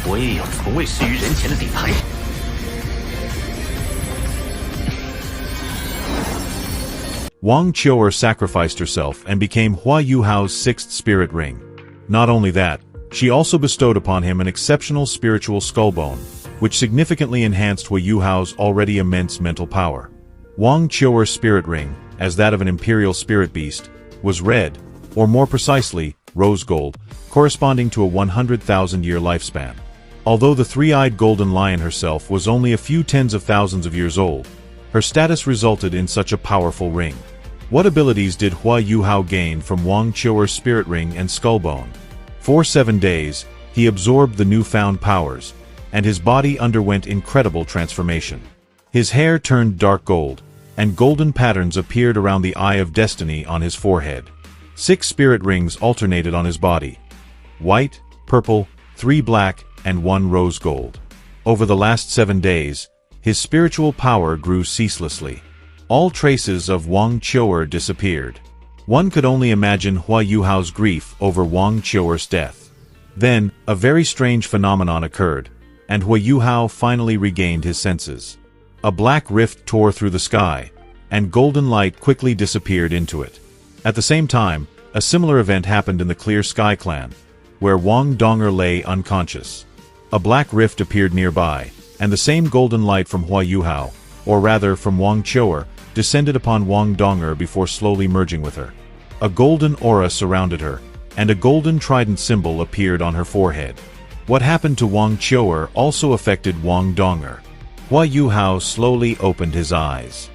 我也有从未施于人前的底牌。Wang Qiu'er sacrificed herself and became Huo Yuhao's sixth spirit ring. Not only that, she also bestowed upon him an exceptional spiritual skullbone, which significantly enhanced Huo Yuhao's already immense mental power. Wang Qiu'er's spirit ring, as that of an imperial spirit beast, was red, or more precisely, rose gold, corresponding to a 100,000-year lifespan. Although the three-eyed golden lion herself was only a few tens of thousands of years old, her status resulted in such a powerful ring. What abilities did Huo Yuhao gain from Wang Qiu'er's spirit ring and skullbone? For 7 days, he absorbed the newfound powers, and his body underwent incredible transformation. His hair turned dark gold, and golden patterns appeared around the Eye of Destiny on his forehead. 6 spirit rings alternated on his body: white, purple, 3 black, and 1 rose gold. Over the last 7 days, his spiritual power grew ceaselessly. All traces of Wang Qiu'er disappeared. One could only imagine Huo Yuhao's grief over Wang Qiu'er's death. Then, a very strange phenomenon occurred, and Huo Yuhao finally regained his senses. A black rift tore through the sky, and golden light quickly disappeared into it. At the same time, a similar event happened in the Clear Sky clan, where Wang Donger lay unconscious. A black rift appeared nearby, and the same golden light from Huo Yuhao, or rather from Wang Qiu'er, descended upon Wang Donger before slowly merging with her. A golden aura surrounded her, and a golden trident symbol appeared on her forehead. What happened to Wang Qiu'er also affected Wang Donger. Huo Yuhao slowly opened his eyes.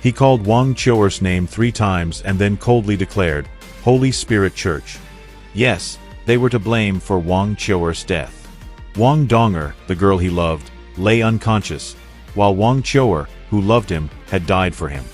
He called Wang Qiu'er's name 3 times and then coldly declared, "Holy Spirit Church." Yes, they were to blame for Wang Qiu'er's death. Wang Donger, the girl he loved, lay unconscious, while Wang Qiu'er, who loved him, had died for him.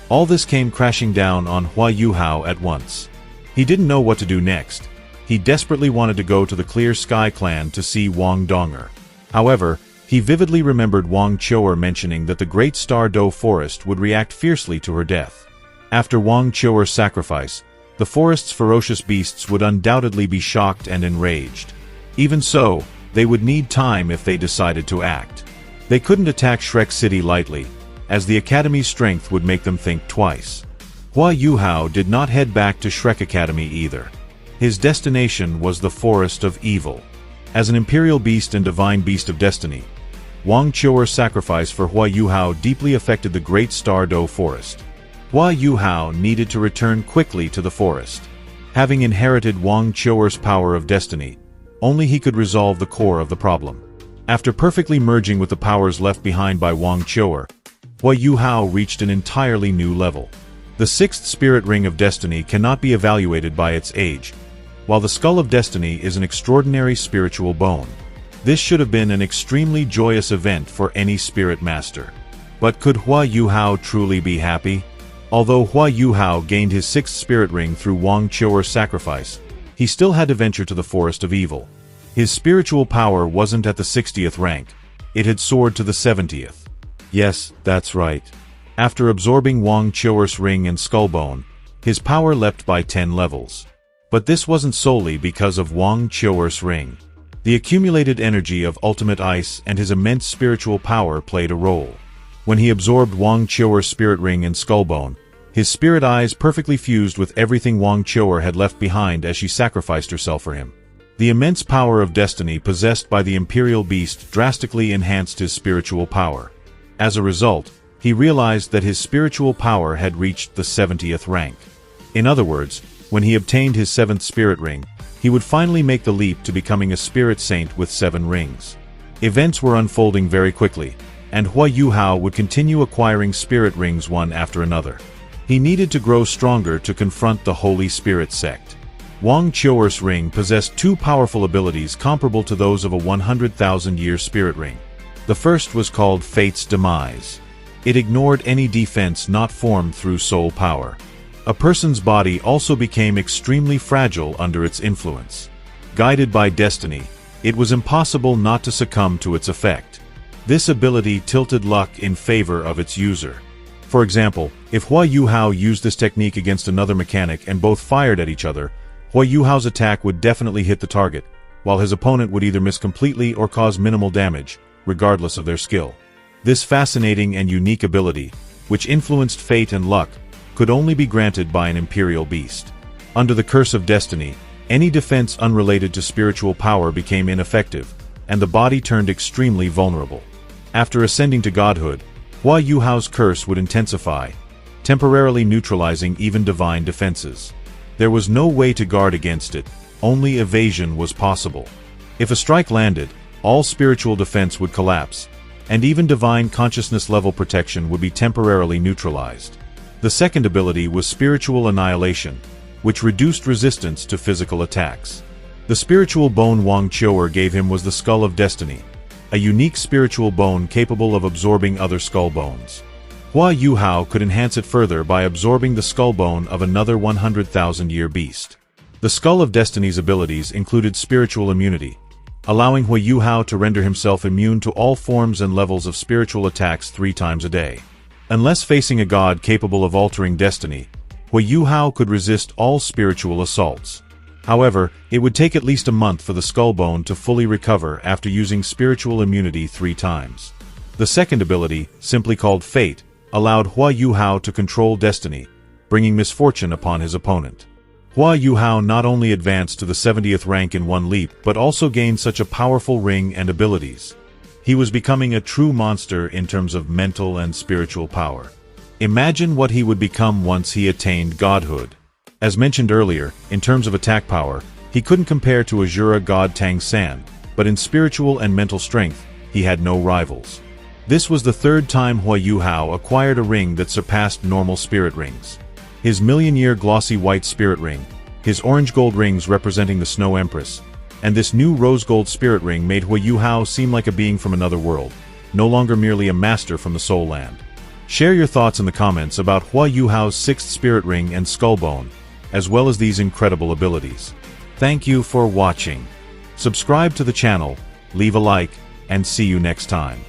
All this came crashing down on Huo Yuhao at once. He didn't know what to do next. He desperately wanted to go to the Clear Sky clan to see Wang Donger. However, he vividly remembered Wang Qiu'er mentioning that the Great Star Do Forest would react fiercely to her death. After Wang Qiu'er's sacrifice, the forest's ferocious beasts would undoubtedly be shocked and enraged. Even so, they would need time if they decided to act. They couldn't attack Shrek City lightly, as the Academy's strength would make them think twice. Huo Yuhao did not head back to Shrek Academy either. His destination was the Forest of Evil. As an imperial beast and divine beast of destiny, Wang Qiu'er's sacrifice for Huo Yuhao deeply affected the Great Star Do Forest. Huo Yuhao needed to return quickly to the forest. Having inherited Wang Qiu'er's power of destiny, only he could resolve the core of the problem. After perfectly merging with the powers left behind by Wang Qiu'er, Huo Yuhao reached an entirely new level. The 6th spirit ring of destiny cannot be evaluated by its age, while the skull of destiny is an extraordinary spiritual bone. This should have been an extremely joyous event for any spirit master. But could Huo Yuhao truly be happy? Although Huo Yuhao gained his 6th spirit ring through Wang Qiu'er's sacrifice, he still had to venture to the Forest of Evil. His spiritual power wasn't at the 60th rank, it had soared to the 70th. Yes, that's right. After absorbing Wang Qiu'er's ring and skullbone, his power leapt by 10 levels. But this wasn't solely because of Wang Qiu'er's ring. The accumulated energy of Ultimate Ice and his immense spiritual power played a role. When he absorbed Wang Qiu'er's spirit ring and skullbone, his spirit eyes perfectly fused with everything Wang Qiu'er had left behind as she sacrificed herself for him. The immense power of destiny possessed by the imperial beast drastically enhanced his spiritual power. As a result, he realized that his spiritual power had reached the 70th rank. In other words, when he obtained his 7th spirit ring, he would finally make the leap to becoming a spirit saint with 7 rings. Events were unfolding very quickly, and Huo Yuhao would continue acquiring spirit rings one after another. He needed to grow stronger to confront the Holy Spirit sect. Wang Qiu'er's ring possessed 2 powerful abilities comparable to those of a 100,000-year spirit ring. The first was called Fate's Demise. It ignored any defense not formed through soul power. A person's body also became extremely fragile under its influence. Guided by destiny, it was impossible not to succumb to its effect. This ability tilted luck in favor of its user. For example, if Huo Yuhao used this technique against another mechanic and both fired at each other, Huo Yuhao's attack would definitely hit the target, while his opponent would either miss completely or cause minimal damage, regardless of their skill. This fascinating and unique ability, which influenced fate and luck, could only be granted by an imperial beast. Under the curse of destiny, any defense unrelated to spiritual power became ineffective, and the body turned extremely vulnerable. After ascending to godhood, Huo Yuhao's curse would intensify, temporarily neutralizing even divine defenses. There was no way to guard against it, only evasion was possible. If a strike landed, all spiritual defense would collapse, and even divine consciousness level protection would be temporarily neutralized. The second ability was spiritual annihilation, which reduced resistance to physical attacks. The spiritual bone Wang Qiu'er gave him was the Skull of Destiny, a unique spiritual bone capable of absorbing other skull bones. Huo Yuhao could enhance it further by absorbing the skull bone of another 100,000-year beast. The Skull of Destiny's abilities included spiritual immunity, allowing Huo Yuhao to render himself immune to all forms and levels of spiritual attacks 3 times a day. Unless facing a god capable of altering destiny, Huo Yuhao could resist all spiritual assaults. However, it would take at least a month for the skull bone to fully recover after using spiritual immunity 3 times. The second ability, simply called Fate, allowed Huo Yuhao to control destiny, bringing misfortune upon his opponent. Huo Yuhao not only advanced to the 70th rank in one leap but also gained such a powerful ring and abilities. He was becoming a true monster in terms of mental and spiritual power. Imagine what he would become once he attained godhood. As mentioned earlier, in terms of attack power, he couldn't compare to Azura god Tang, but in spiritual and mental strength, he had no rivals. This was the 3rd time Huo Yuhao acquired a ring that surpassed normal spirit rings. His million-year glossy white spirit ring, his orange-gold rings representing the Snow Empress, and this new rose-gold spirit ring made Huo Yuhao seem like a being from another world, no longer merely a master from the Soul Land. Share your thoughts in the comments about Huo Yuhao's 6th spirit ring and skull bone, as well as these incredible abilities. Thank you for watching. Subscribe to the channel, leave a like, and see you next time.